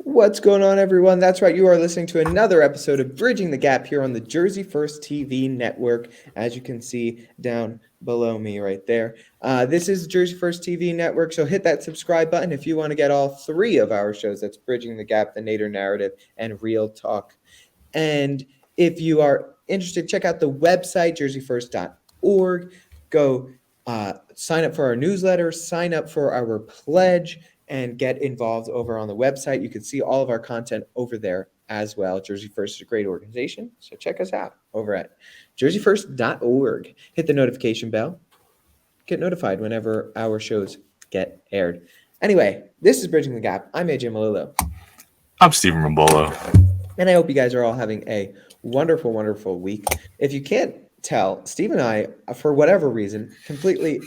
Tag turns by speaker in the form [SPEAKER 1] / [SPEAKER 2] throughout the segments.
[SPEAKER 1] What's going on, everyone? That's right. You are listening to another episode of Bridging the Gap here on the Jersey First TV network, as you can see down below me right there. This is Jersey First TV network, so hit that subscribe button if you want to get all three of our shows. That's Bridging the Gap, The Nader Narrative, and Real Talk. And if you are interested, check out the website, jerseyfirst.org. Go sign up for our newsletter, sign up for our pledge, and get involved over on the website. You can see all of our content over there as well. Jersey First is a great organization, so check us out over at jerseyfirst.org. Hit the notification bell. Get notified whenever our shows get aired. Anyway, this is Bridging the Gap. I'm AJ Malillo.
[SPEAKER 2] I'm Stephen Rambolo.
[SPEAKER 1] And I hope you guys are all having a wonderful, wonderful week. If you can't tell, Steve and I, for whatever reason, completely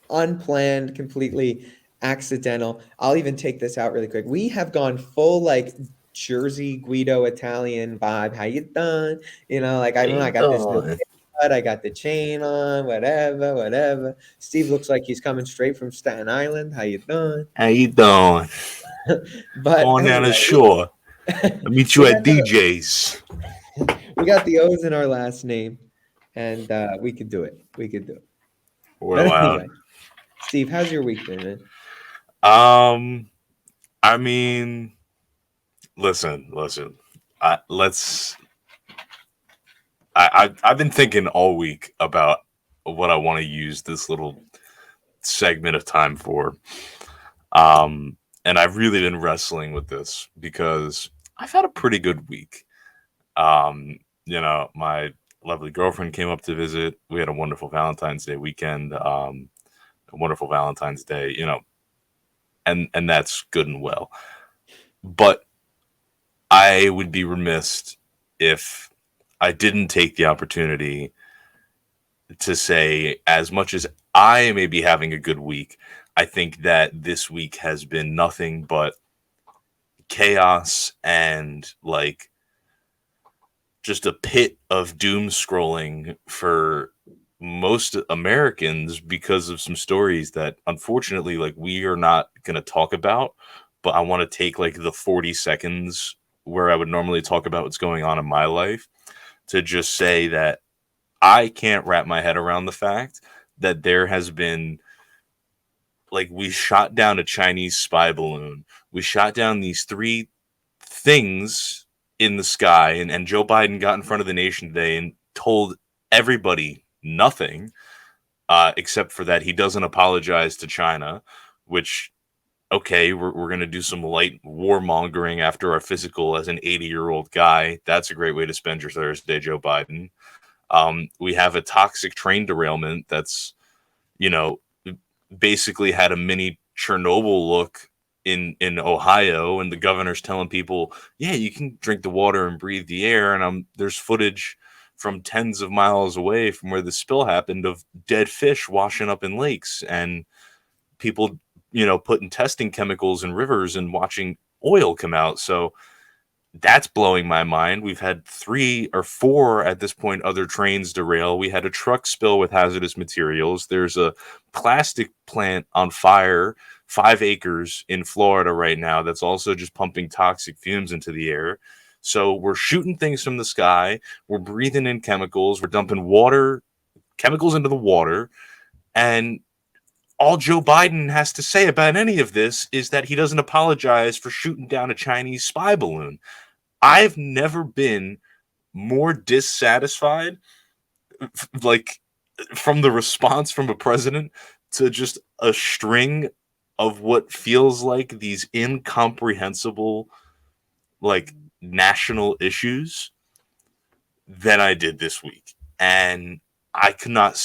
[SPEAKER 1] unplanned, completely accidental. I'll even take this out really quick. We have gone full like Jersey Guido Italian vibe. How you done? You know, like I got this new haircut, I got the chain on, whatever. Steve looks like he's coming straight from Staten Island. How you doing?
[SPEAKER 2] How you doing?
[SPEAKER 1] But
[SPEAKER 2] on down the shore. I'll meet you at DJ's.
[SPEAKER 1] We got the O's in our last name, and we could do it. We could do it.
[SPEAKER 2] Well,
[SPEAKER 1] anyway, Steve, how's your week been, man?
[SPEAKER 2] I mean, listen. I've been thinking all week about what I want to use this little segment of time for. And I've really been wrestling with this because I've had a pretty good week. My lovely girlfriend came up to visit. We had a wonderful Valentine's Day weekend. A wonderful Valentine's Day, and that's good and well. But I would be remiss if I didn't take the opportunity to say, as much as I may be having a good week, I think that this week has been nothing but chaos and like just a pit of doom scrolling for most Americans because of some stories that unfortunately like we are not going to talk about, but I want to take like the 40 seconds where I would normally talk about what's going on in my life to just say that I can't wrap my head around the fact that there has been, like, we shot down a Chinese spy balloon. We shot down these three things in the sky, and Joe Biden got in front of the nation today and told everybody nothing, except for that he doesn't apologize to China, which, okay, we're going to do some light warmongering after our physical as an 80-year-old guy. That's a great way to spend your Thursday, Joe Biden. We have a toxic train derailment that's, basically had a mini Chernobyl look in Ohio, and the governor's telling people, yeah, you can drink the water and breathe the air. And there's footage from tens of miles away from where the spill happened of dead fish washing up in lakes and people, putting testing chemicals in rivers and watching oil come out. So that's blowing my mind. We've had 3 or 4 at this point other trains derail. We had a truck spill with hazardous materials. There's a plastic plant on fire, 5 acres in Florida right now, that's also just pumping toxic fumes into the air. So we're shooting things from the sky. We're breathing in chemicals. We're dumping chemicals into the water. And all Joe Biden has to say about any of this is that he doesn't apologize for shooting down a Chinese spy balloon. I've never been more dissatisfied, like, from the response from a president to just a string of what feels like these incomprehensible, like, national issues than I did this week. And I could not,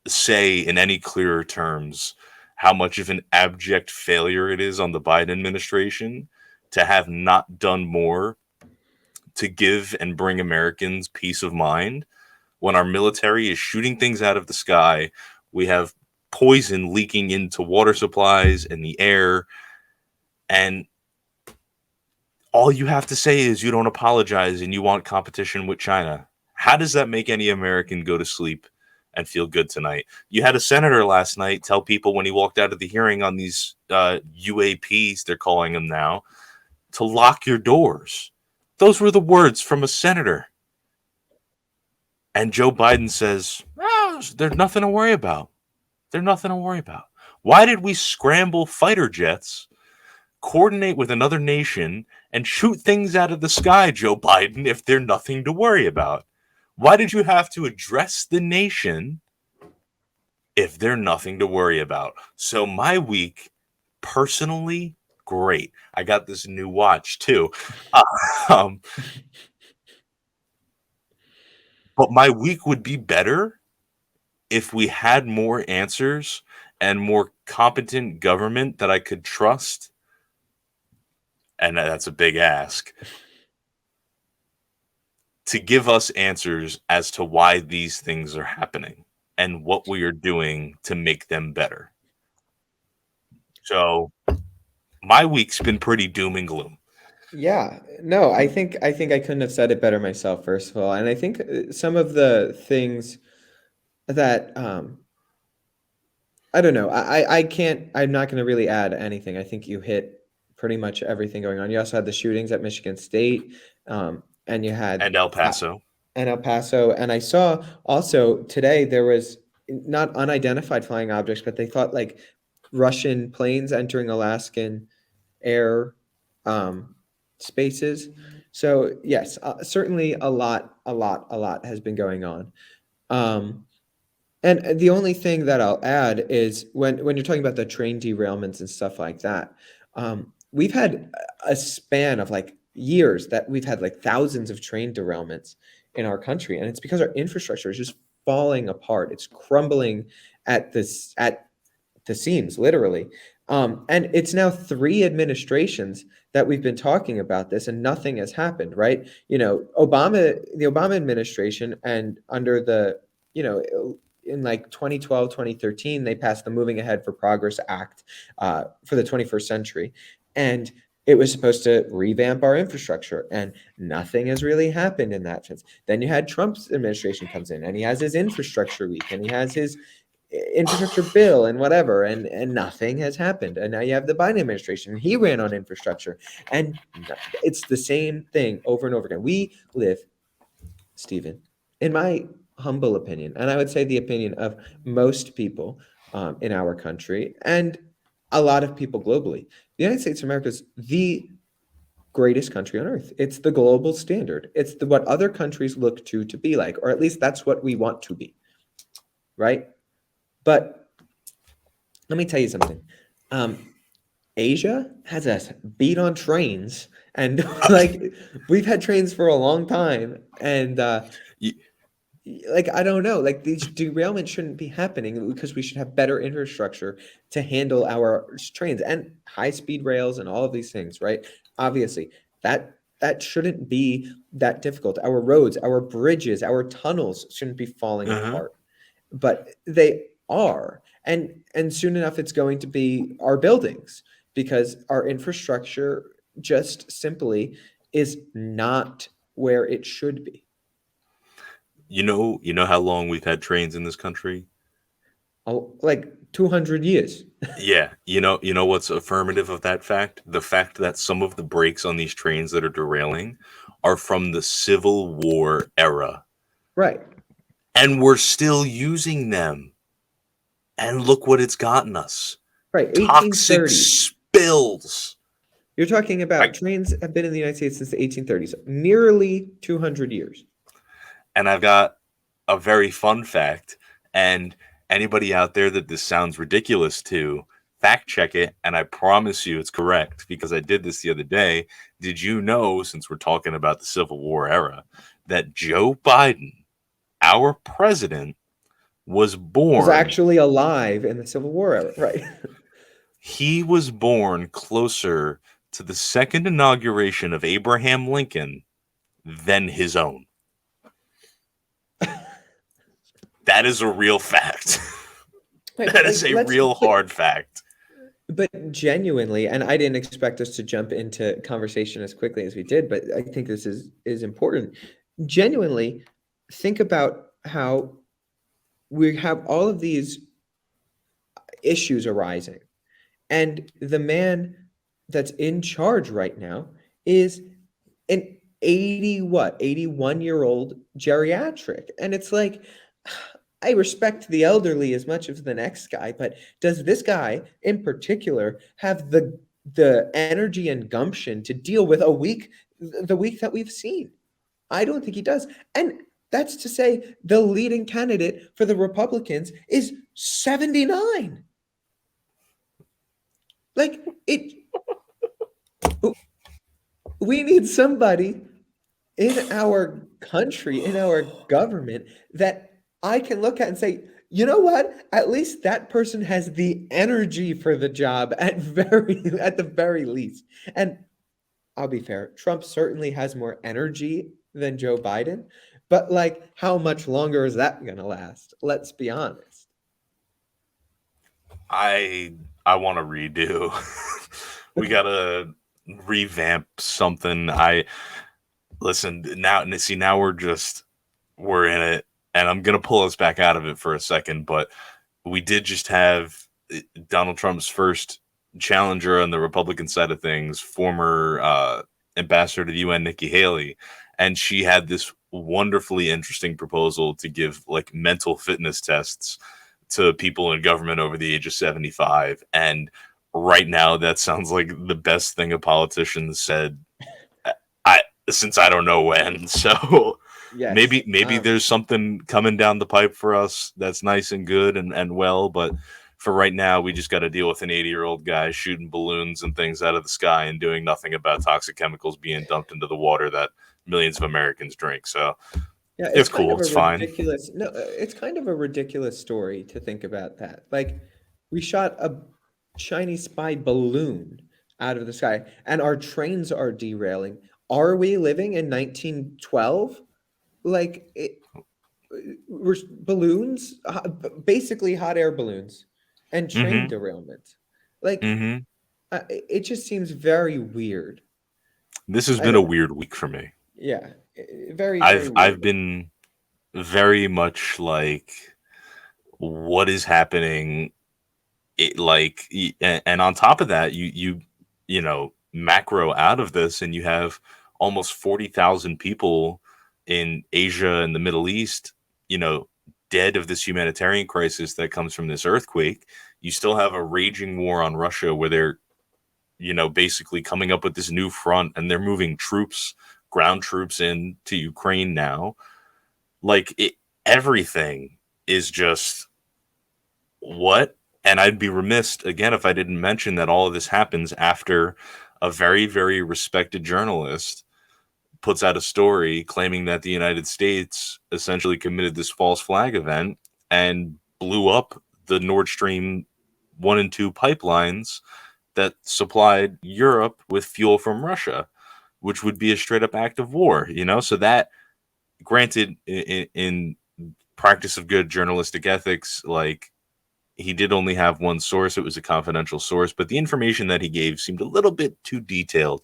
[SPEAKER 2] say in any clearer terms how much of an abject failure it is on the Biden administration to have not done more to give and bring Americans peace of mind when our military is shooting things out of the sky. We have poison leaking into water supplies and the air, and all you have to say is you don't apologize and you want competition with China. How does that make any American go to sleep and feel good tonight? You had a senator last night tell people when he walked out of the hearing on these UAPs, they're calling them now, to lock your doors. Those were the words from a senator. And Joe Biden says, oh, there's nothing to worry about. There's nothing to worry about. Why did we scramble fighter jets, coordinate with another nation, and shoot things out of the sky, Joe Biden, if they're nothing to worry about? Why did you have to address the nation if they're nothing to worry about? So my week, personally, great. I got this new watch too. But my week would be better if we had more answers and more competent government that I could trust. And that's a big ask. To give us answers as to why these things are happening and what we are doing to make them better. So my week's been pretty doom and gloom.
[SPEAKER 1] Yeah, no, I think I couldn't have said it better myself, first of all. And I think some of the things that I don't know, I'm not going to really add anything. I think you hit pretty much everything going on. You also had the shootings at Michigan State, and you had
[SPEAKER 2] And El Paso.
[SPEAKER 1] And I saw also today there was not unidentified flying objects, but they thought like Russian planes entering Alaskan air spaces. So yes, certainly a lot has been going on. And the only thing that I'll add is when you're talking about the train derailments and stuff like that, we've had a span of like years that we've had like thousands of train derailments in our country, and it's because our infrastructure is just falling apart. It's crumbling at the seams, literally. And it's now 3 administrations that we've been talking about this, and nothing has happened, right? You know, the Obama administration, and under the, you know, in like 2012, 2013, they passed the Moving Ahead for Progress Act for the 21st century. And it was supposed to revamp our infrastructure, and nothing has really happened in that sense. Then you had Trump's administration comes in, and he has his infrastructure week, and he has his infrastructure bill and whatever, and nothing has happened. And now you have the Biden administration, and he ran on infrastructure, and it's the same thing over and over again. We live, Stephen, in my humble opinion, and I would say the opinion of most people in our country and a lot of people globally, the United States of America is the greatest country on earth. It's the global standard. It's what other countries look to be like, or at least that's what we want to be, right? But let me tell you something. Asia has us beat on trains, and like we've had trains for a long time, and like I don't know, like these derailments shouldn't be happening because we should have better infrastructure to handle our trains and high-speed rails and all of these things, right? Obviously, that shouldn't be that difficult. Our roads, our bridges, our tunnels shouldn't be falling apart, but they are, and soon enough it's going to be our buildings, because our infrastructure just simply is not where it should be.
[SPEAKER 2] You know how long we've had trains in this country?
[SPEAKER 1] Oh, like 200 years.
[SPEAKER 2] Yeah, you know what's affirmative of that fact? The fact that some of the brakes on these trains that are derailing are from the Civil War era.
[SPEAKER 1] Right.
[SPEAKER 2] And we're still using them. And look what it's gotten us.
[SPEAKER 1] Right.
[SPEAKER 2] Toxic
[SPEAKER 1] 1830.
[SPEAKER 2] spills.
[SPEAKER 1] You're talking about trains have been in the United States since the 1830s, nearly 200 years.
[SPEAKER 2] And I've got a very fun fact, and anybody out there that this sounds ridiculous to, fact check it, and I promise you it's correct, because I did this the other day. Did you know, since we're talking about the Civil War era, that Joe Biden, our president, was
[SPEAKER 1] actually alive in the Civil War era, right?
[SPEAKER 2] He was born closer to the second inauguration of Abraham Lincoln than his own. That is a real fact. Right, that is a real hard fact.
[SPEAKER 1] But genuinely, and I didn't expect us to jump into conversation as quickly as we did, but I think this is important. Genuinely, think about how we have all of these issues arising, and the man that's in charge right now is an 81-year-old geriatric. And it's like, I respect the elderly as much as the next guy, but does this guy in particular have the energy and gumption to deal with the week that we've seen? I don't think he does. And that's to say the leading candidate for the Republicans is 79. Like it we need somebody in our country, in our government, that I can look at and say, you know what? At least that person has the energy for the job at the very least. And I'll be fair, Trump certainly has more energy than Joe Biden, but like how much longer is that gonna last? Let's be honest.
[SPEAKER 2] I I want to redo. We gotta revamp something. I listen now. See, now we're in it, and I'm gonna pull us back out of it for a second. But we did just have Donald Trump's first challenger on the Republican side of things, former ambassador to the UN, Nikki Haley, and she had this wonderfully interesting proposal to give like mental fitness tests to people in government over the age of 75. And right now, that sounds like the best thing a politician said. I since I don't know when. So
[SPEAKER 1] Yes.
[SPEAKER 2] maybe there's something coming down the pipe for us that's nice and good and well, but for right now we just got to deal with an 80-year-old guy shooting balloons and things out of the sky and doing nothing about toxic chemicals being dumped into the water that millions of Americans drink. So
[SPEAKER 1] Yeah,
[SPEAKER 2] it's cool, it's fine.
[SPEAKER 1] it's kind of a ridiculous story to think about that. Like, we shot a Chinese spy balloon out of the sky, and our trains are derailing. Are we living in 1912? Like, we're balloons, basically hot air balloons, and train
[SPEAKER 2] Mm-hmm.
[SPEAKER 1] derailment. Like,
[SPEAKER 2] Mm-hmm.
[SPEAKER 1] it just seems very weird.
[SPEAKER 2] This has
[SPEAKER 1] I
[SPEAKER 2] been a
[SPEAKER 1] don't,
[SPEAKER 2] weird week for me.
[SPEAKER 1] yeah, very, very
[SPEAKER 2] I've
[SPEAKER 1] weird.
[SPEAKER 2] been very much like, what is happening? And on top of that, you know, macro out of this, and you have almost 40,000 people in Asia and the Middle East, you know, dead of this humanitarian crisis that comes from this earthquake. You still have a raging war on Russia where they're, you know, basically coming up with this new front, and they're moving troops, ground troops in to Ukraine now. Like everything is just what? And I'd be remiss again if I didn't mention that all of this happens after a very, very respected journalist puts out a story claiming that the United States essentially committed this false flag event and blew up the Nord Stream 1 and 2 pipelines that supplied Europe with fuel from Russia, which would be a straight up act of war, you know? So that, granted, in practice of good journalistic ethics, like, he did only have one source. It was a confidential source, but the information that he gave seemed a little bit too detailed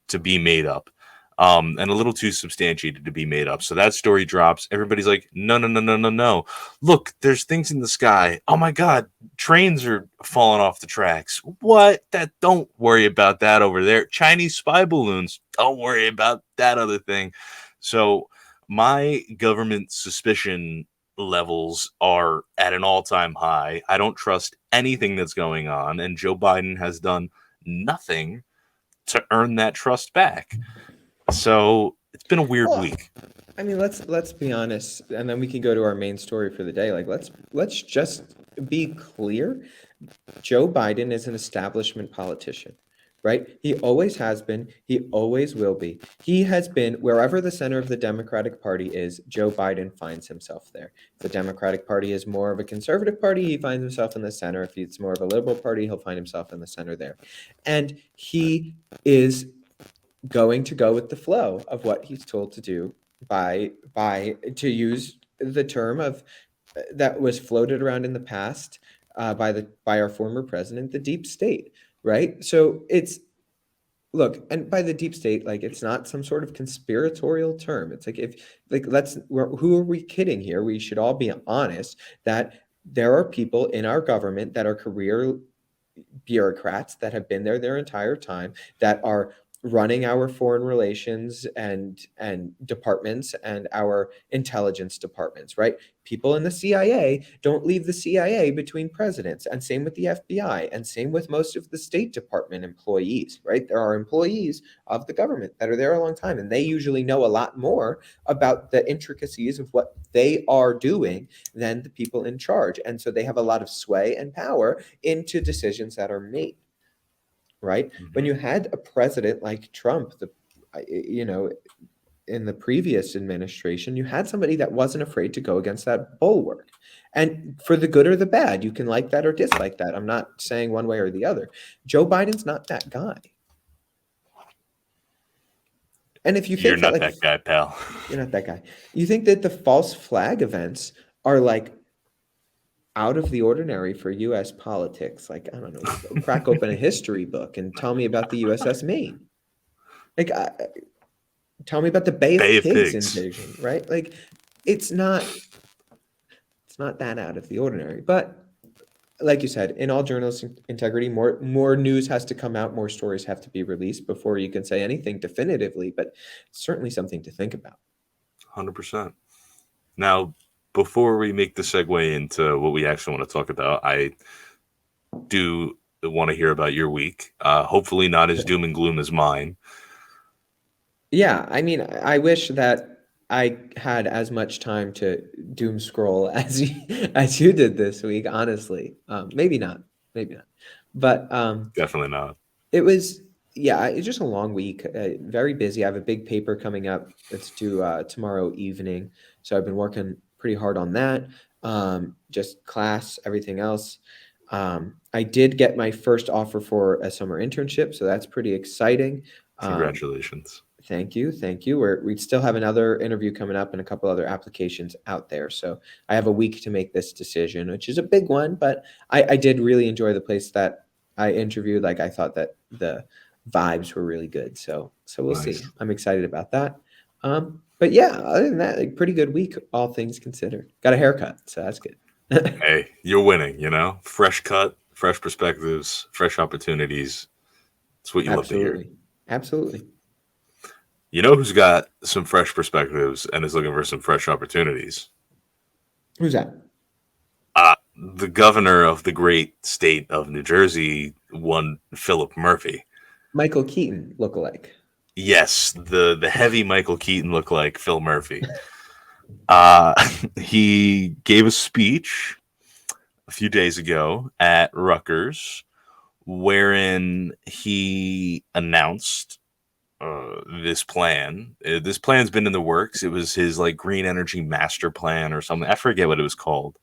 [SPEAKER 2] to be made up, and a little too substantiated to be made up. So that story drops. Everybody's like, no, no, no, no, no, no. Look, there's things in the sky. Oh my God, trains are falling off the tracks. What? That, don't worry about that over there. Chinese spy balloons. Don't worry about that other thing. So my government suspicion levels are at an all-time high. I don't trust anything that's going on, and Joe Biden has done nothing to earn that trust back. So it's been a weird
[SPEAKER 1] Well,
[SPEAKER 2] week.
[SPEAKER 1] I mean, let's be honest, and then we can go to our main story for the day. Like, let's just be clear. Joe Biden is an establishment politician, right? He always has been, he always will be. He has been wherever the center of the Democratic Party is, Joe Biden finds himself there. If the Democratic Party is more of a conservative party, he finds himself in the center. If it's more of a liberal party, he'll find himself in the center there. And he is going to go with the flow of what he's told to do by to use the term of that was floated around in the past by our former president, the deep state, right? So it's look, and by the deep state, like it's not some sort of conspiratorial term. It's like if like who are we kidding here? We should all be honest that there are people in our government that are career bureaucrats that have been there their entire time that are running our foreign relations and departments and our intelligence departments, right? People in the CIA don't leave the CIA between presidents, and same with the FBI, and same with most of the State Department employees, right? There are employees of the government that are there a long time, and they usually know a lot more about the intricacies of what they are doing than the people in charge. And so they have a lot of sway and power into decisions that are made, right? When
[SPEAKER 2] Mhm.
[SPEAKER 1] you had a president like Trump, you know, in the previous administration, you had somebody that wasn't afraid to go against that bulwark. And for the good or the bad, you can like that or dislike that. I'm not saying one way or the other. Joe Biden's not that guy. And if you
[SPEAKER 2] You're
[SPEAKER 1] think that,
[SPEAKER 2] not
[SPEAKER 1] like,
[SPEAKER 2] that guy, pal.
[SPEAKER 1] you're not that guy, you think that the false flag events are like out of the ordinary for US politics. Like, I don't know, crack open a history book and tell me about the USS Maine. Like, tell me about the Bay of
[SPEAKER 2] Bay of
[SPEAKER 1] Pigs
[SPEAKER 2] Pigs.
[SPEAKER 1] invasion, right? Like, it's not it's not that out of the ordinary. But like you said, in all journalistic integrity, more news has to come out, more stories have to be released before you can say anything definitively. But it's certainly something to think about.
[SPEAKER 2] 100%. Now, before we make the segue into what we actually want to talk about, I do want to hear about your week. Hopefully, not as doom and gloom as mine.
[SPEAKER 1] Yeah, I mean, I wish that I had as much time to doom scroll as as you did this week, honestly. Maybe not, maybe not. But
[SPEAKER 2] Definitely not.
[SPEAKER 1] it was, yeah, it's just a long week, very busy. I have a big paper coming up that's due tomorrow evening, so I've been working pretty hard on that. Just class, everything else. I did get my first offer for a summer internship, so that's pretty exciting. Um,
[SPEAKER 2] Congratulations.
[SPEAKER 1] Thank you, thank you. We still have another interview coming up and a couple other applications out there, so I have a week to make this decision, which is a big one. But I did really enjoy the place that I interviewed. Like, I thought that the vibes were really good, so we'll see.
[SPEAKER 2] Nice.
[SPEAKER 1] I'm excited about that. But yeah, other than that, like, pretty good week, all things considered. Got a haircut, so that's good.
[SPEAKER 2] Hey, you're winning, you know? Fresh cut, fresh perspectives, fresh opportunities. It's what you love to hear.
[SPEAKER 1] Absolutely, absolutely.
[SPEAKER 2] You know who's got some fresh perspectives and is looking for some fresh opportunities?
[SPEAKER 1] Who's that?
[SPEAKER 2] The governor of the great state of New Jersey, one Philip Murphy.
[SPEAKER 1] Michael Keaton lookalike.
[SPEAKER 2] Yes, the heavy Michael Keaton look like Phil Murphy. He gave a speech a few days ago at Rutgers wherein he announced this plan. This plan's been in the works. It was his like green energy master plan or something. I forget what it was called.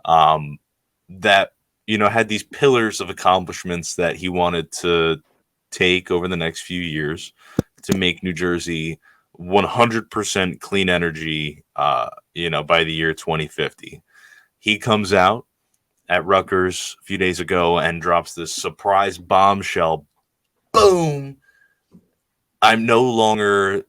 [SPEAKER 2] Um, that had these pillars of accomplishments that he wanted to take over the next few years to make New Jersey 100% clean energy. By the year 2050. He comes out at Rutgers a few days ago and drops this surprise bombshell. Boom! I'm no longer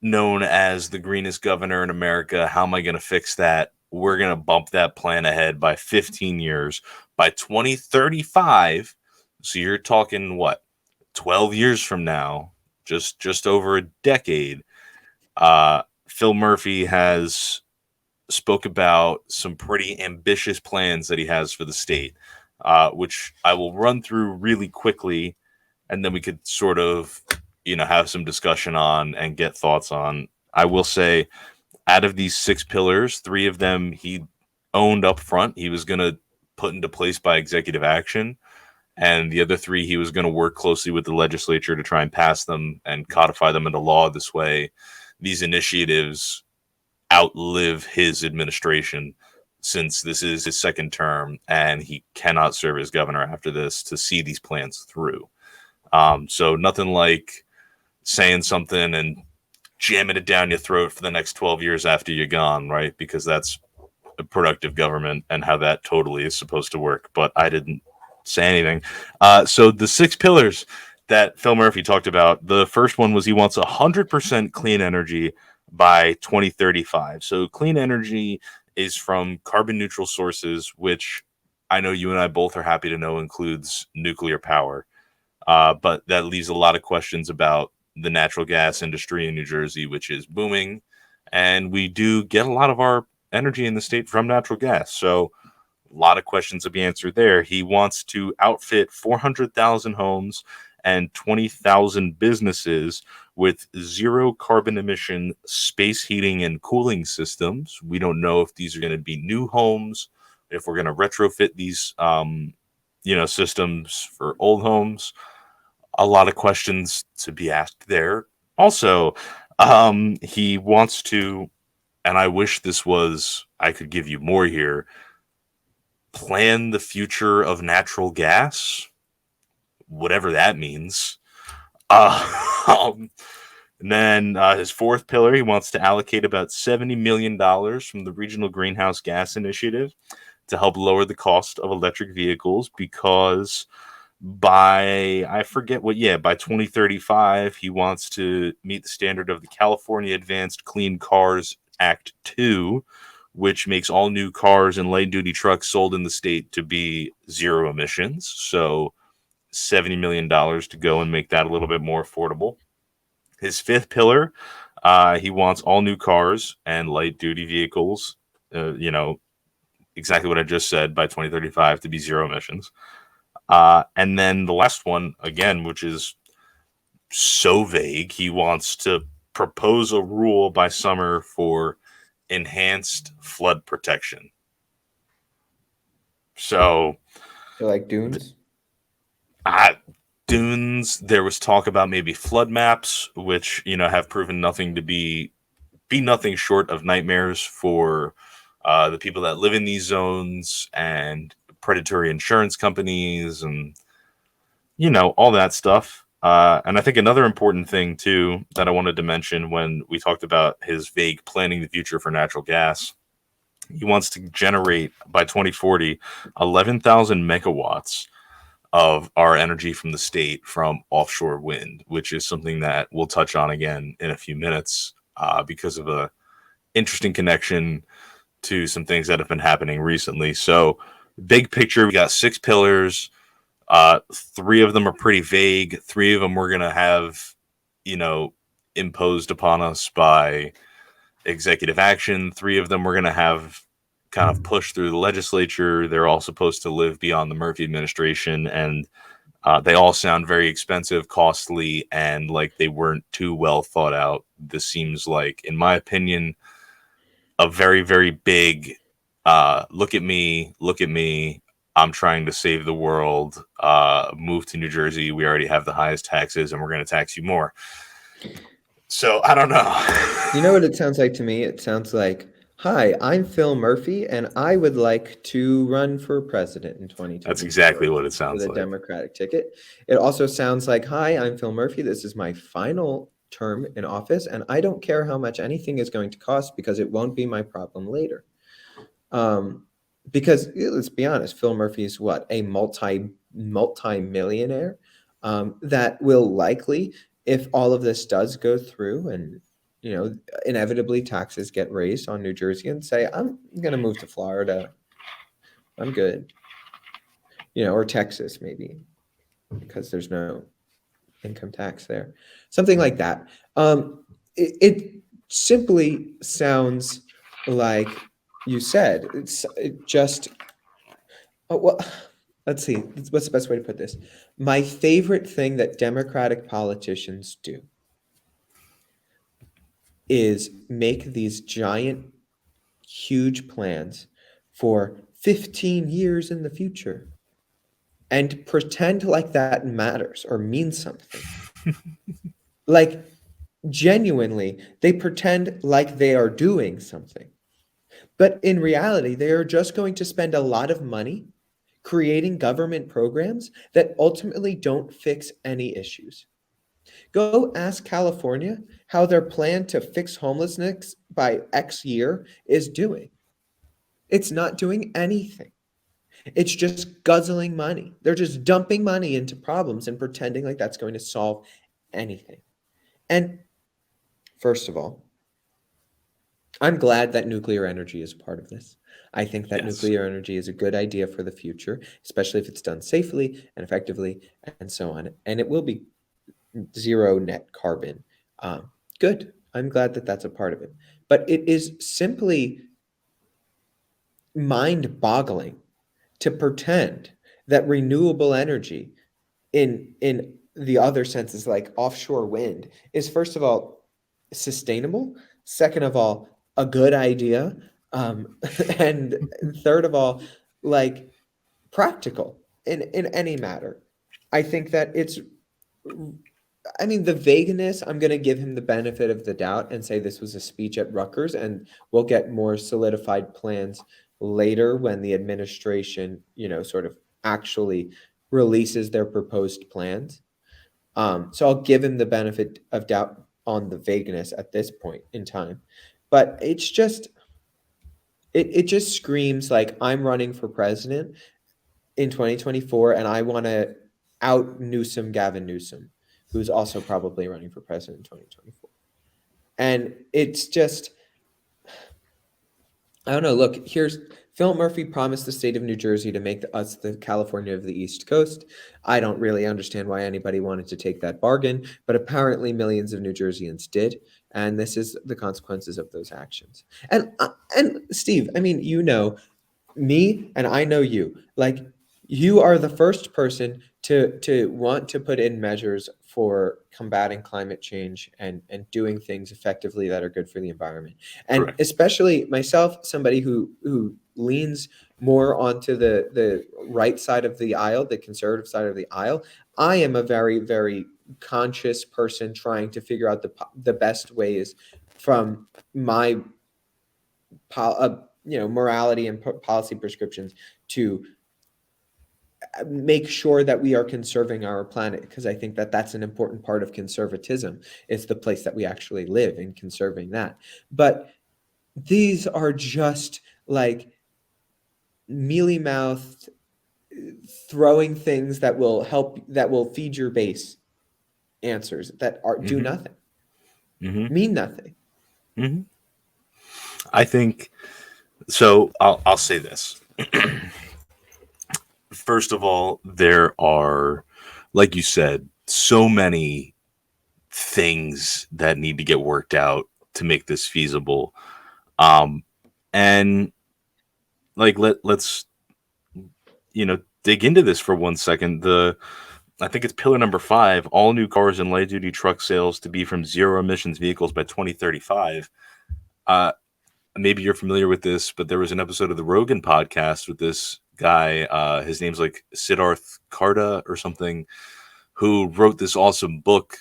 [SPEAKER 2] known as the greenest governor in America. How am I going to fix that? We're going to bump that plan ahead by 15 years. By 2035, so you're talking what? 12 years from now, just over a decade. Phil Murphy has spoke about some pretty ambitious plans that he has for the state, which I will run through really quickly, and then we could sort of, have some discussion on and get thoughts on. I will say, out of these 6 pillars, 3 of them he owned up front. He was going to put into place by executive action. And the other 3, he was going to work closely with the legislature to try and pass them and codify them into law. This way, these initiatives outlive his administration, since this is his second term and he cannot serve as governor after this to see these plans through. So nothing like saying something and jamming it down your throat for the next 12 years after you're gone, right? Because that's a productive government and how that totally is supposed to work. But I didn't say anything. So the 6 pillars that Phil Murphy talked about, the first one was he wants 100% clean energy by 2035. So clean energy is from carbon neutral sources, which I know you and I both are happy to know includes nuclear power. But that leaves a lot of questions about the natural gas industry in New Jersey, which is booming. And we do get a lot of our energy in the state from natural gas. So a lot of questions to be answered there. He wants to outfit 400,000 homes and 20,000 businesses with zero carbon emission space heating and cooling systems. We don't know if these are going to be new homes, if we're going to retrofit these, systems for old homes. A lot of questions to be asked there. Also, he wants to, and I wish I could give you more here, plan the future of natural gas, whatever that means. And then his fourth pillar, he wants to allocate about $70 million from the Regional Greenhouse Gas Initiative to help lower the cost of electric vehicles, because by 2035, he wants to meet the standard of the California Advanced Clean Cars Act 2, which makes all new cars and light-duty trucks sold in the state to be zero emissions. So $70 million to go and make that a little bit more affordable. His fifth pillar, he wants all new cars and light-duty vehicles, exactly what I just said, by 2035 to be zero emissions. And then the last one, again, which is so vague, he wants to propose a rule by summer for enhanced flood protection. So
[SPEAKER 1] like dunes?
[SPEAKER 2] Dunes, there was talk about maybe flood maps, which, have proven nothing to be nothing short of nightmares for the people that live in these zones and predatory insurance companies and, all that stuff. And I think another important thing, too, that I wanted to mention when we talked about his vague planning the future for natural gas, he wants to generate by 2040 11,000 megawatts of our energy from the state from offshore wind, which is something that we'll touch on again in a few minutes because of a interesting connection to some things that have been happening recently. So big picture, we got 6 pillars. 3 of them are pretty vague. 3 of them we're going to have, imposed upon us by executive action. 3 of them we're going to have kind of pushed through the legislature. They're all supposed to live beyond the Murphy administration, and they all sound very expensive, costly, and like they weren't too well thought out. This seems like, in my opinion, a very, very big look at me, I'm trying to save the world, move to New Jersey, we already have the highest taxes and we're going to tax you more. So I don't know.
[SPEAKER 1] You know what it sounds like to me? It sounds like, hi, I'm Phil Murphy, and I would like to run for president in 2020.
[SPEAKER 2] That's exactly what it sounds
[SPEAKER 1] like.
[SPEAKER 2] With
[SPEAKER 1] a Democratic ticket. It also sounds like, hi, I'm Phil Murphy. This is my final term in office, and I don't care how much anything is going to cost because it won't be my problem later. Because let's be honest, Phil Murphy is what? A multi-millionaire that will likely, if all of this does go through and inevitably taxes get raised on New Jersey, and say, I'm going to move to Florida. I'm good. Or Texas maybe, because there's no income tax there. Something like that. It simply sounds like you said. Well, let's see. What's the best way to put this? My favorite thing that Democratic politicians do is make these giant, huge plans for 15 years in the future and pretend like that matters or means something. Like, genuinely, they pretend like they are doing something. But in reality, they are just going to spend a lot of money creating government programs that ultimately don't fix any issues. Go ask California how their plan to fix homelessness by X year is doing. It's not doing anything. It's just guzzling money. They're just dumping money into problems and pretending like that's going to solve anything. And first of all, I'm glad that nuclear energy is part of this. I think that
[SPEAKER 2] Yes.
[SPEAKER 1] nuclear energy is a good idea for the future, especially if it's done safely and effectively and so on. And it will be zero net carbon. Good. I'm glad that that's a part of it. But it is simply mind boggling to pretend that renewable energy in the other senses like offshore wind is first of all sustainable, second of all a good idea, and third of all like practical in any matter. I think that it's, I mean, the vagueness, I'm going to give him the benefit of the doubt and say this was a speech at Rutgers, and we'll get more solidified plans later when the administration, sort of actually releases their proposed plans. So I'll give him the benefit of doubt on the vagueness at this point in time. But it just screams like I'm running for president in 2024 and I want to out Newsom Gavin Newsom, who's also probably running for president in 2024. And it's just, I don't know. Look, here's Philip Murphy promised the state of New Jersey to make us the California of the East Coast. I don't really understand why anybody wanted to take that bargain, but apparently millions of New Jerseyans did, and this is the consequences of those actions. And Steve, I mean, me and I know you. Like you are the first person to want to put in measures for combating climate change and doing things effectively that are good for the environment. And
[SPEAKER 2] Correct.
[SPEAKER 1] especially myself, somebody who leans more onto the right side of the aisle, the conservative side of the aisle. I am a very, very conscious person trying to figure out the best ways from my morality and policy prescriptions to make sure that we are conserving our planet, because I think that that's an important part of conservatism. It's the place that we actually live in, conserving that. But these are just like mealy mouthed throwing things that will feed your base answers that do
[SPEAKER 2] Mm-hmm.
[SPEAKER 1] nothing,
[SPEAKER 2] Mm-hmm.
[SPEAKER 1] mean nothing.
[SPEAKER 2] Mm-hmm. I think so. I'll say this. First of all, there are, like you said, so many things that need to get worked out to make this feasible. And like let's dig into this for 1 second. I think it's pillar number 5, all new cars and light duty truck sales to be from zero emissions vehicles by 2035. Maybe you're familiar with this, but there was an episode of the Rogan podcast with this guy. His name's like Siddharth Karda or something, who wrote this awesome book,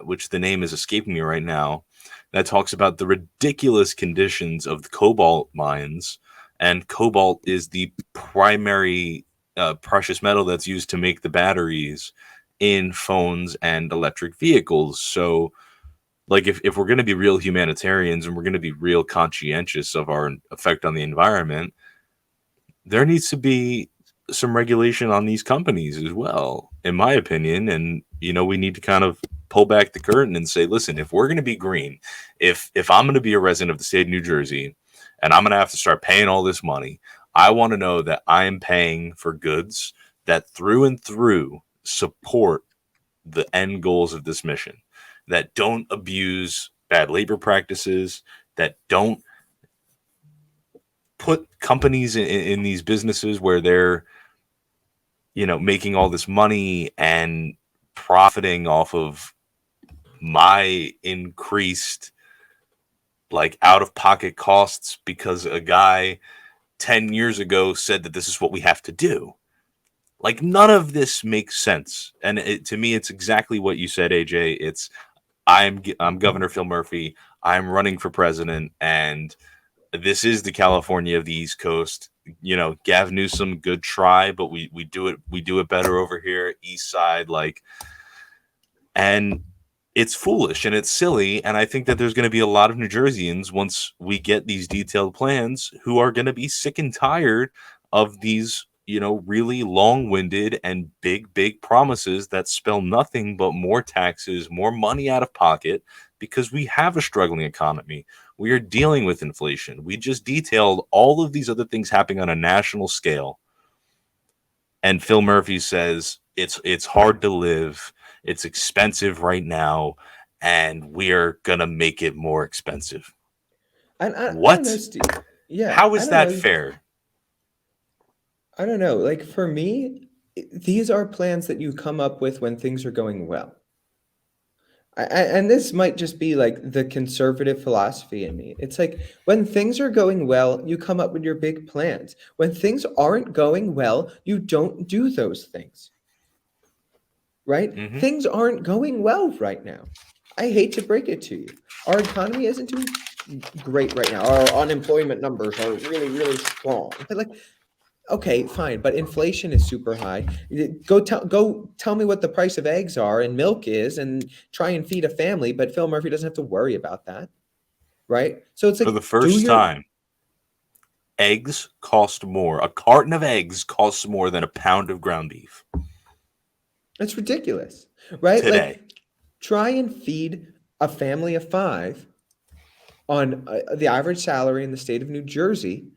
[SPEAKER 2] which the name is escaping me right now, that talks about the ridiculous conditions of the cobalt mines. And cobalt is the primary precious metal that's used to make the batteries in phones and electric vehicles. So, like, if we're going to be real humanitarians and we're going to be real conscientious of our effect on the environment, there needs to be some regulation on these companies as well, in my opinion. And we need to kind of pull back the curtain and say, listen, if we're going to be green, if I'm going to be a resident of the state of New Jersey and I'm going to have to start paying all this money, I want to know that I'm paying for goods that through and through support the end goals of this mission, that don't abuse bad labor practices, that don't put companies in these businesses where they're making all this money and profiting off of my increased like out of pocket costs because a guy 10 years ago said that this is what we have to do. Like, none of this makes sense. And to me, it's exactly what you said, AJ. It's I'm Governor Phil Murphy. I'm running for president, and this is the California of the East Coast. Gav Newsom, good try, but we do it better over here, East Side. Like, and it's foolish and it's silly. And I think that there's going to be a lot of New Jerseyans, once we get these detailed plans, who are going to be sick and tired of these, really long-winded and big promises that spell nothing but more taxes, more money out of pocket, because we have a struggling economy. We are dealing with inflation. We just detailed all of these other things happening on a national scale. And Phil Murphy says it's hard to live. It's expensive right now, and we're gonna make it more expensive.
[SPEAKER 1] And I don't know,
[SPEAKER 2] What?
[SPEAKER 1] Steve. Yeah,
[SPEAKER 2] How
[SPEAKER 1] I
[SPEAKER 2] is
[SPEAKER 1] don't
[SPEAKER 2] that
[SPEAKER 1] know.
[SPEAKER 2] fair?
[SPEAKER 1] I don't know. Like for me, these are plans that you come up with when things are going well. And this might just be like the conservative philosophy in me. It's like when things are going well, you come up with your big plans. When things aren't going well, you don't do those things, right?
[SPEAKER 2] Hmm.
[SPEAKER 1] Things aren't going well right now. I hate to break it to you. Our economy isn't doing great right now. Our unemployment numbers are really, really strong. But like, okay, fine, but inflation is super high. Go tell me what the price of eggs are and milk is, and try and feed a family. But Phil Murphy doesn't have to worry about that, right? So it's
[SPEAKER 2] For
[SPEAKER 1] like,
[SPEAKER 2] the
[SPEAKER 1] do
[SPEAKER 2] first
[SPEAKER 1] your.
[SPEAKER 2] time, eggs cost more. A carton of eggs costs more than a pound of ground beef
[SPEAKER 1] It's ridiculous, right?
[SPEAKER 2] today.
[SPEAKER 1] Like, try and feed a family of five on the average salary in the state of New Jersey,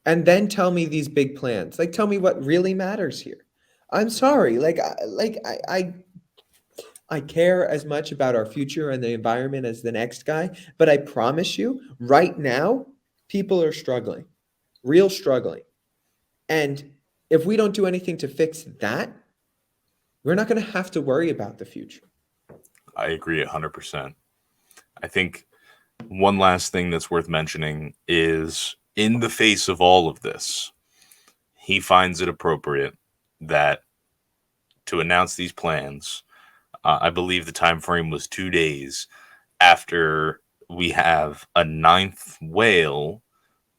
[SPEAKER 1] and then tell me these big plans. Like, tell me what really matters here. I'm sorry, I care as much about our future and the environment as the next guy, but I promise you, right now, people are struggling, real struggling. And if we don't do anything to fix that, we're not going to have to worry about the future.
[SPEAKER 2] I agree 100%. I think one last thing that's worth mentioning is in the face of all of this, he finds it appropriate that to announce these plans, I believe the time frame was 2 days after we have a ninth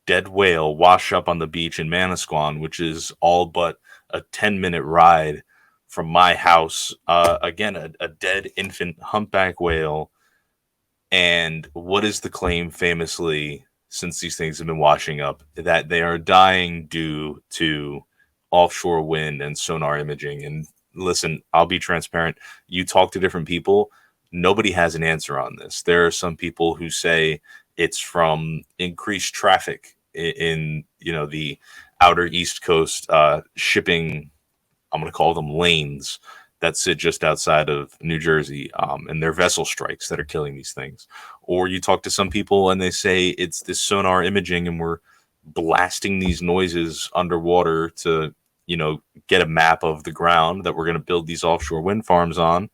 [SPEAKER 2] dead whale, wash up on the beach in Manasquan, which is all but a 10-minute ride from my house. Again, a dead infant humpback whale. And what is the claim famously, since these things have been washing up, that they are dying due to offshore wind and sonar imaging? And listen, I'll be transparent. You talk to different people, nobody has an answer on this. There are some people who say it's from increased traffic in the outer East Coast shipping. I'm going to call them lanes that sit just outside of New Jersey, and their vessel strikes that are killing these things. Or you talk to some people and they say it's this sonar imaging, and we're blasting these noises underwater to, get a map of the ground that we're going to build these offshore wind farms on,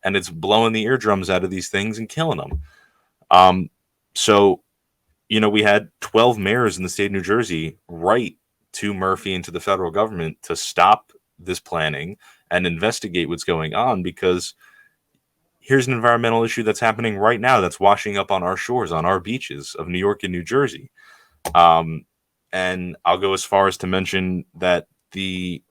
[SPEAKER 2] and it's blowing the eardrums out of these things and killing them. So, we had 12 mayors in the state of New Jersey write to Murphy and to the federal government to stop this planning and investigate what's going on, because here's an environmental issue that's happening right now that's washing up on our shores, on our beaches of New York and New Jersey. And I'll go as far as to mention that the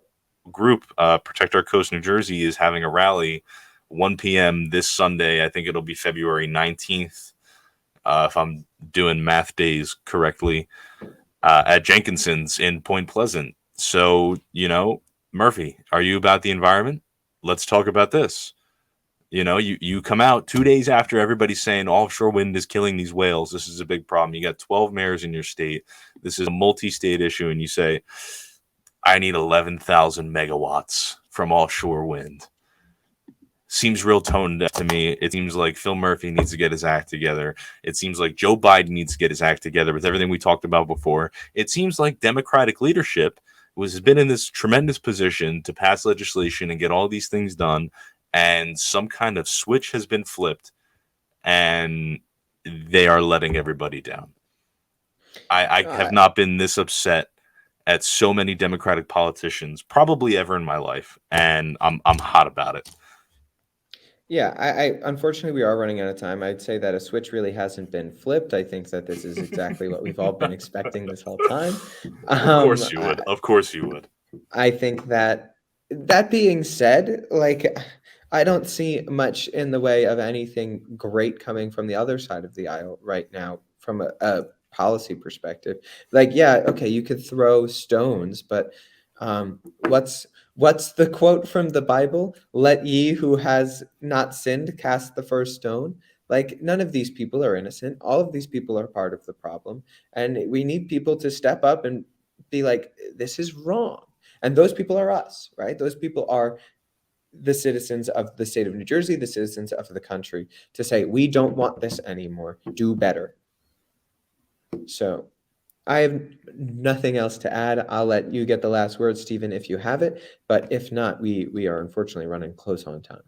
[SPEAKER 2] group, Protect Our Coast New Jersey, is having a rally 1 p.m. this Sunday. I think it'll be February 19th, if I'm doing math days correctly, at Jenkinson's in Point Pleasant. So, Murphy, are you about the environment? Let's talk about this. You come out 2 days after everybody's saying offshore wind is killing these whales. This is a big problem. You got 12 mayors in your state. This is a multi-state issue. And you say, I need 11,000 megawatts from offshore wind. Seems real tone deaf to me. It seems like Phil Murphy needs to get his act together. It seems like Joe Biden needs to get his act together with everything we talked about before. It seems like Democratic leadership has been in this tremendous position to pass legislation and get all these things done, and some kind of switch has been flipped, and they are letting everybody down. I
[SPEAKER 1] Uh,
[SPEAKER 2] have not been this upset at so many Democratic politicians probably ever in my life, and I'm hot about it.
[SPEAKER 1] Yeah, I unfortunately we are running out of time. I'd say that a switch really hasn't been flipped. I think that this is exactly what we've all been expecting this whole time.
[SPEAKER 2] Of course you
[SPEAKER 1] I,
[SPEAKER 2] would. Of course you would.
[SPEAKER 1] I think that being said, like I don't see much in the way of anything great coming from the other side of the aisle right now from a policy perspective. Like, yeah, okay, you could throw stones, but um, what's the quote from the Bible? Let ye who has not sinned cast the first stone. Like, none of these people are innocent. All of these people are part of the problem. And we need people to step up and be like, this is wrong. And those people are us, right? Those people are the citizens of the state of New Jersey, the citizens of the country, to say, we don't want this anymore. Do better. So I have nothing else to add. I'll let you get the last word, Stephen, if you have it. But if not, we are unfortunately running close on time.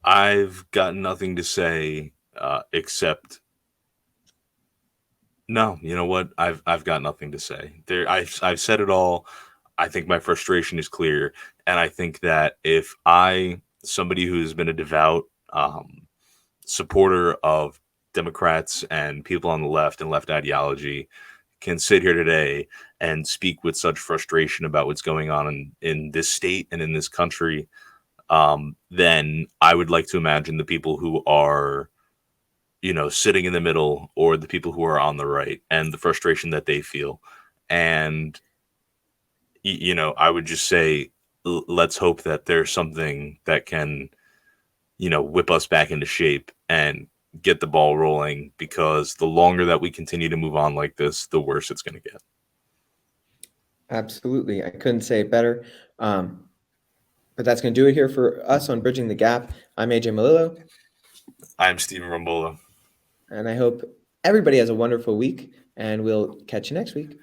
[SPEAKER 2] I've got nothing to say except no. You know what? I've got nothing to say. I've said it all. I think my frustration is clear, and I think that if somebody who's been a devout supporter of Democrats and people on the left and left ideology, can sit here today and speak with such frustration about what's going on in this state and in this country, then I would like to imagine the people who are, sitting in the middle, or the people who are on the right, and the frustration that they feel. And, I would just say, let's hope that there's something that can, whip us back into shape and get the ball rolling, because the longer that we continue to move on like this, the worse it's going to get.
[SPEAKER 1] Absolutely. I couldn't say it better. But that's going to do it here for us on Bridging the Gap. I'm AJ Malillo.
[SPEAKER 2] I'm Stephen Rombola.
[SPEAKER 1] And I hope everybody has a wonderful week, and we'll catch you next week.